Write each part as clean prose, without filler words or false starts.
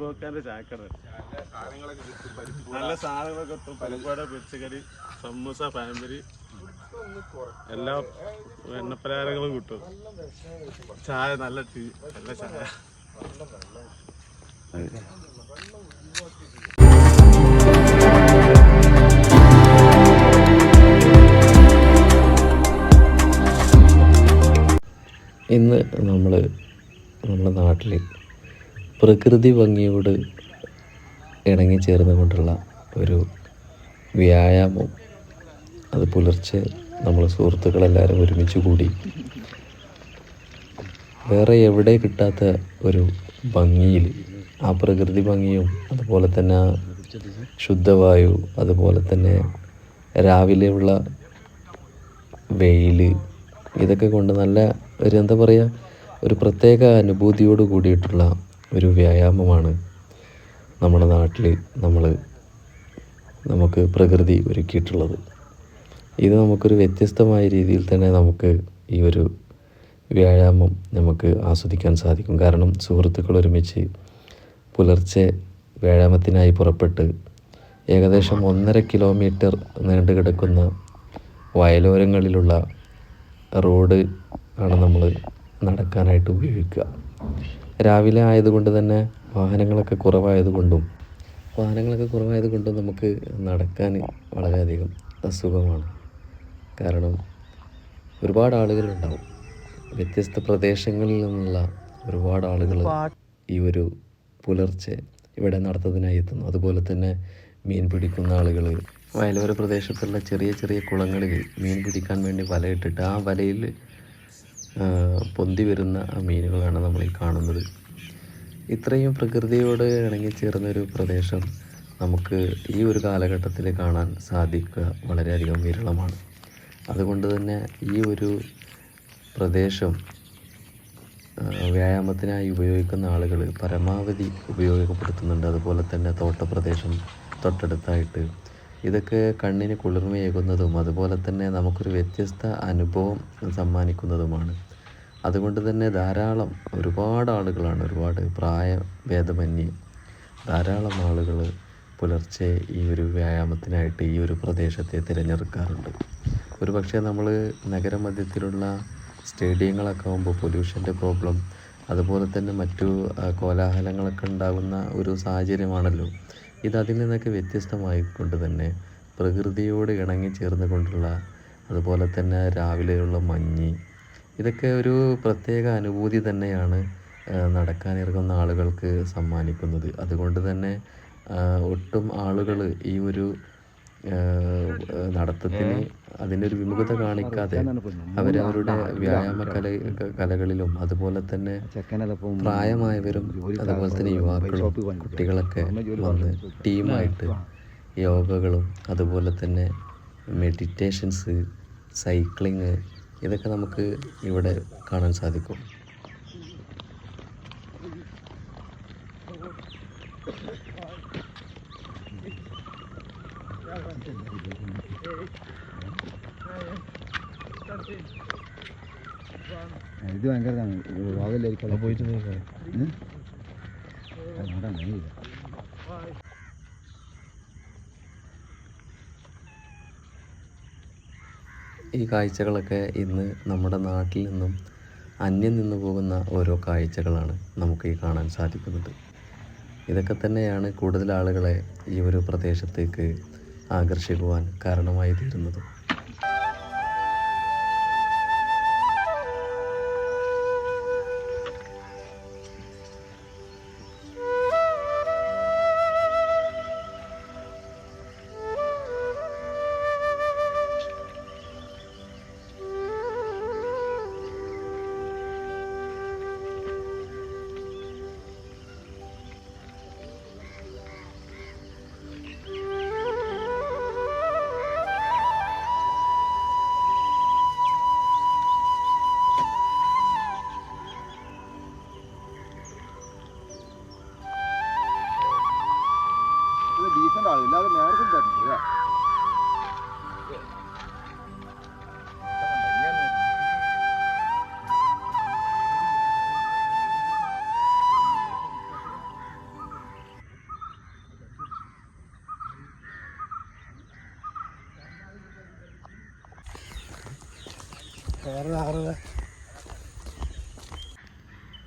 ഷാബോക്കാന്റെ ചായക്കട. നല്ല സാധനങ്ങളൊക്കെ കിട്ടും. പരിപാടി, പച്ചക്കറി, സമൂസ, ഫാമിലി, എല്ലാ എണ്ണപ്പലഹാരങ്ങളും കിട്ടും. ചായ നല്ല ടീ, നല്ല ചായ. ഇന്ന് നമ്മുടെ നാട്ടിൽ പ്രകൃതി ഭംഗിയോട് ഇണങ്ങിച്ചേർന്നുകൊണ്ടുള്ള ഒരു വ്യായാമം, അത് പുലർച്ചെ നമ്മൾ സുഹൃത്തുക്കളെല്ലാവരും ഒരുമിച്ച് കൂടി വേറെ എവിടെ കിട്ടാത്ത ഒരു ഭംഗിയിൽ, ആ പ്രകൃതി ഭംഗിയും അതുപോലെ തന്നെ ആ ശുദ്ധവായു, അതുപോലെ തന്നെ രാവിലെയുള്ള വെയിൽ, ഇതൊക്കെ കൊണ്ട് നല്ല ഒരു എന്താ പറയുക, ഒരു പ്രത്യേക അനുഭൂതിയോട് കൂടിയിട്ടുള്ള ഒരു വ്യായാമമാണ് നമ്മുടെ നാട്ടിൽ നമുക്ക് പ്രകൃതി ഒരുക്കിയിട്ടുള്ളത്. ഇത് നമുക്കൊരു വ്യത്യസ്തമായ രീതിയിൽ തന്നെ നമുക്ക് ഈ ഒരു വ്യായാമം നമുക്ക് ആസ്വദിക്കാൻ സാധിക്കും. കാരണം സുഹൃത്തുക്കൾ ഒരുമിച്ച് പുലർച്ചെ വ്യായാമത്തിനായി പുറപ്പെട്ട് ഏകദേശം 1.5 കിലോമീറ്റർ നീണ്ടു കിടക്കുന്ന വയലോരങ്ങളിലുള്ള റോഡ് ആണ് നമ്മൾ നടക്കാനായിട്ട് ഉപയോഗിക്കുക. രാവിലെ ആയതുകൊണ്ട് തന്നെ വാഹനങ്ങളൊക്കെ കുറവായതുകൊണ്ടും നമുക്ക് നടക്കാൻ വളരെയധികം സുഖമാണ്. കാരണം ഒരുപാട് ആളുകളുണ്ടാവും, വ്യത്യസ്ത പ്രദേശങ്ങളിൽ നിന്നുള്ള ഒരുപാട് ആളുകൾ ഈ ഒരു പുലർച്ചെ ഇവിടെ നടത്തത്തിനായി എത്തുന്നു. അതുപോലെ തന്നെ മീൻ പിടിക്കുന്ന ആളുകൾ, വയലോര പ്രദേശത്തുള്ള ചെറിയ ചെറിയ കുളങ്ങളിൽ മീൻ പിടിക്കാൻ വേണ്ടി വലയിട്ടിട്ട് ആ വലയിൽ പൊന്തി വരുന്ന ആ മീനുകളാണ് നമ്മൾ ഈ കാണുന്നത്. ഇത്രയും പ്രകൃതിയോട് ഇണങ്ങിച്ചേർന്നൊരു പ്രദേശം നമുക്ക് ഈ ഒരു കാലഘട്ടത്തിൽ കാണാൻ സാധിക്കുക വളരെയധികം വിരളമാണ്. അതുകൊണ്ട് തന്നെ ഈ ഒരു പ്രദേശം വ്യായാമത്തിനായി ഉപയോഗിക്കുന്ന ആളുകൾ പരമാവധി ഉപയോഗപ്പെടുത്തുന്നുണ്ട്. അതുപോലെ തന്നെ തോട്ടപ്രദേശം തൊട്ടടുത്തായിട്ട്, ഇതൊക്കെ കണ്ണിന് കുളിർമയേകുന്നതും അതുപോലെ തന്നെ നമുക്കൊരു വ്യത്യസ്ത അനുഭവം സമ്മാനിക്കുന്നതുമാണ്. അതുകൊണ്ട് തന്നെ ഒരുപാട് ആളുകളാണ്, ഒരുപാട് പ്രായഭേദമന്യേ ധാരാളം ആളുകൾ പുലർച്ചെ ഈ ഒരു വ്യായാമത്തിനായിട്ട് ഈ ഒരു പ്രദേശത്തെ തിരഞ്ഞെടുക്കാറുണ്ട്. ഒരു പക്ഷേ നമ്മൾ നഗരമധ്യത്തിലുള്ള സ്റ്റേഡിയങ്ങളൊക്കെ ആകുമ്പോൾ പൊല്യൂഷൻ്റെ പ്രോബ്ലം, അതുപോലെ തന്നെ മറ്റു കോലാഹലങ്ങളൊക്കെ ഉണ്ടാകുന്ന ഒരു സാഹചര്യമാണല്ലോ. അതിൽ നിന്നൊക്കെ വ്യത്യസ്തമായിക്കൊണ്ട് തന്നെ പ്രകൃതിയോട് ഇണങ്ങിച്ചേർന്ന് കൊണ്ടുള്ള, അതുപോലെ തന്നെ രാവിലെയുള്ള മഞ്ഞ്, ഇതൊക്കെ ഒരു പ്രത്യേക അനുഭൂതി തന്നെയാണ് നടക്കാനിറങ്ങുന്ന ആളുകൾക്ക് സമ്മാനിക്കുന്നത്. അതുകൊണ്ട് തന്നെ ഒട്ടും ആളുകൾ ഈ ഒരു നടത്തത്തിന് അതിൻ്റെ ഒരു വിമുഖത കാണിക്കാതെ അവരവരുടെ വ്യായാമ കലകളിലും, അതുപോലെ തന്നെ പ്രായമായവരും അതുപോലെ തന്നെ യുവാക്കളും കുട്ടികളൊക്കെ വന്ന് ടീമായിട്ട് യോഗകളും അതുപോലെ തന്നെ മെഡിറ്റേഷൻസ്, സൈക്ലിങ്, ഇതൊക്കെ നമുക്ക് ഇവിടെ കാണാൻ സാധിക്കും. ഇത് ഭയങ്കരതാണ്. പോയിട്ട് ഈ കാഴ്ചകളൊക്കെ ഇന്ന് നമ്മുടെ നാട്ടിൽ നിന്നും അന്യം നിന്നു പോകുന്ന ഓരോ കാഴ്ചകളാണ് നമുക്ക് ഈ കാണാൻ സാധിക്കുന്നത്. ഇതൊക്കെ തന്നെയാണ് കൂടുതൽ ആളുകളെ ഈ ഒരു പ്രദേശത്തേക്ക് ആകർഷിക്കുവാൻ കാരണമായി തീരുന്നത്.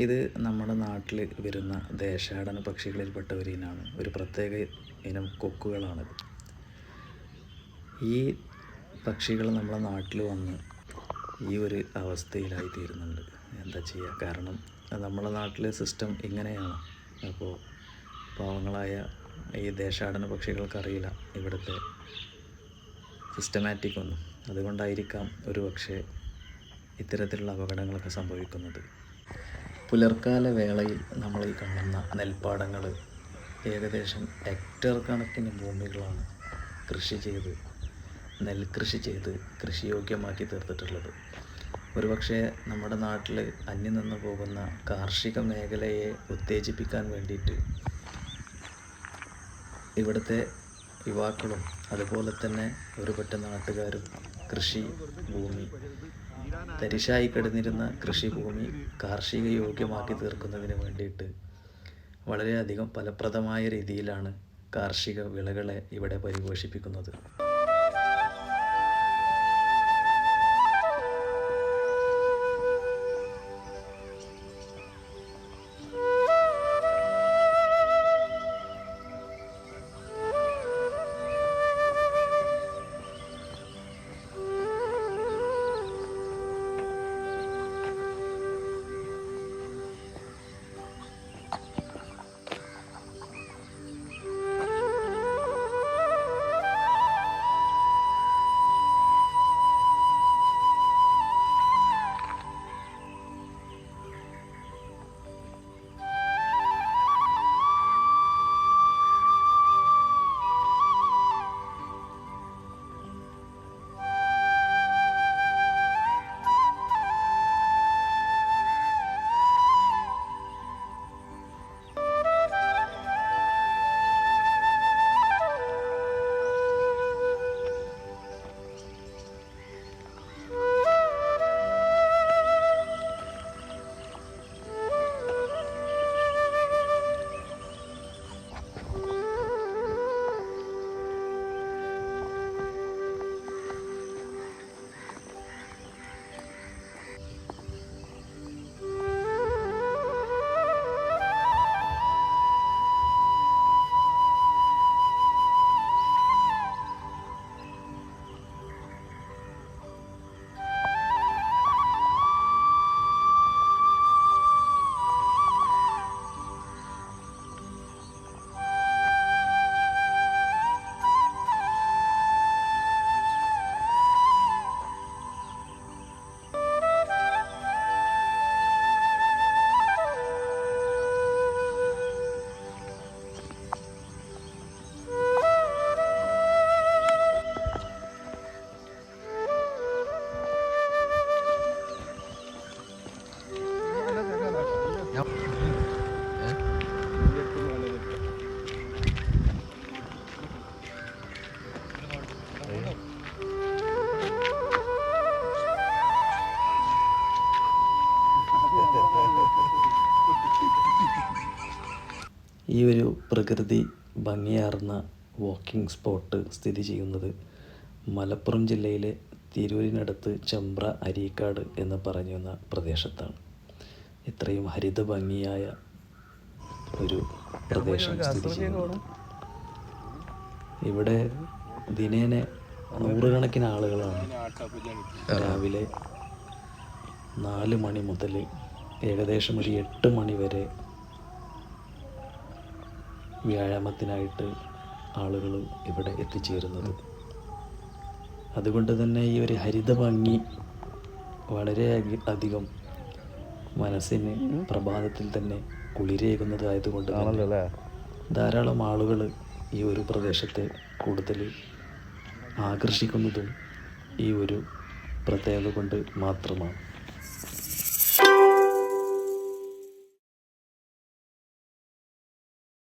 ഇത് നമ്മുടെ നാട്ടിൽ വരുന്ന ദേശാടന പക്ഷികളിൽപ്പെട്ട ഒരു ഇനമാണ്. ഒരു പ്രത്യേക ഇനം കൊക്കുകളാണിത്. ഈ പക്ഷികൾ നമ്മളെ നാട്ടിൽ വന്ന് ഈ ഒരു അവസ്ഥയിലായി തീരുന്നുണ്ട്. എന്താ ചെയ്യുക? കാരണം നമ്മളെ നാട്ടിലെ സിസ്റ്റം ഇങ്ങനെയാണ്. അപ്പോൾ പാവങ്ങളായ ഈ ദേശാടന പക്ഷികൾക്കറിയില്ല ഇവിടുത്തെ സിസ്റ്റമാറ്റിക് ഒന്നും. അതുകൊണ്ടായിരിക്കാം ഒരു പക്ഷേ ഇത്തരത്തിലുള്ള അപകടങ്ങളൊക്കെ സംഭവിക്കുന്നത്. പുലർക്കാല വേളയിൽ നമ്മൾ ഈ കാണുന്ന നെൽപ്പാടങ്ങൾ ഏകദേശം ഹെക്ടർ കണക്കിന് ഭൂമികളാണ് നെൽകൃഷി ചെയ്ത് കൃഷിയോഗ്യമാക്കി തീർത്തിട്ടുള്ളത്. ഒരുപക്ഷെ നമ്മുടെ നാട്ടിൽ അന്യം നിന്ന് പോകുന്ന കാർഷിക മേഖലയെ ഉത്തേജിപ്പിക്കാൻ വേണ്ടിയിട്ട് ഇവിടുത്തെ യുവാക്കളും അതുപോലെ തന്നെ ഒരുപറ്റ നാട്ടുകാരും കൃഷി ഭൂമി, തരിശായി കിടന്നിരുന്ന കൃഷിഭൂമി കാർഷിക യോഗ്യമാക്കി തീർക്കുന്നതിന് വേണ്ടിയിട്ട് വളരെയധികം ഫലപ്രദമായ രീതിയിലാണ് കാർഷിക വിളകളെ ഇവിടെ പരിപോഷിപ്പിക്കുന്നത്. ഈ ഒരു പ്രകൃതി ഭംഗിയാർന്ന വാക്കിംഗ് സ്പോട്ട് സ്ഥിതി ചെയ്യുന്നത് മലപ്പുറം ജില്ലയിലെ തിരൂരിനടുത്ത് ചെമ്പ്ര അരീക്കാട് എന്ന് പറയുന്ന പ്രദേശത്താണ്. ഇത്രയും ഹരിത ഭംഗിയായ ഒരു പ്രദേശം സ്ഥിതി ചെയ്യുന്നത്. ഇവിടെ ദിനേന നൂറുകണക്കിന് ആളുകളാണ് രാവിലെ 4 മണി മുതൽ ഏകദേശം ഒരു 8 മണി വരെ വ്യായാമത്തിനായിട്ട് ആളുകൾ ഇവിടെ എത്തിച്ചേരുന്നത്. അതുകൊണ്ട് തന്നെ ഈ ഒരു ഹരിത ഭംഗി വളരെ അധികം മനസ്സിന് പ്രഭാതത്തിൽ തന്നെ കുളിരേകുന്നതായതുകൊണ്ട് ധാരാളം ആളുകൾ ഈ ഒരു പ്രദേശത്തെ കൂടുതൽ ആകർഷിക്കുന്നതും ഈ ഒരു പ്രത്യേകത കൊണ്ട് മാത്രമാണ്.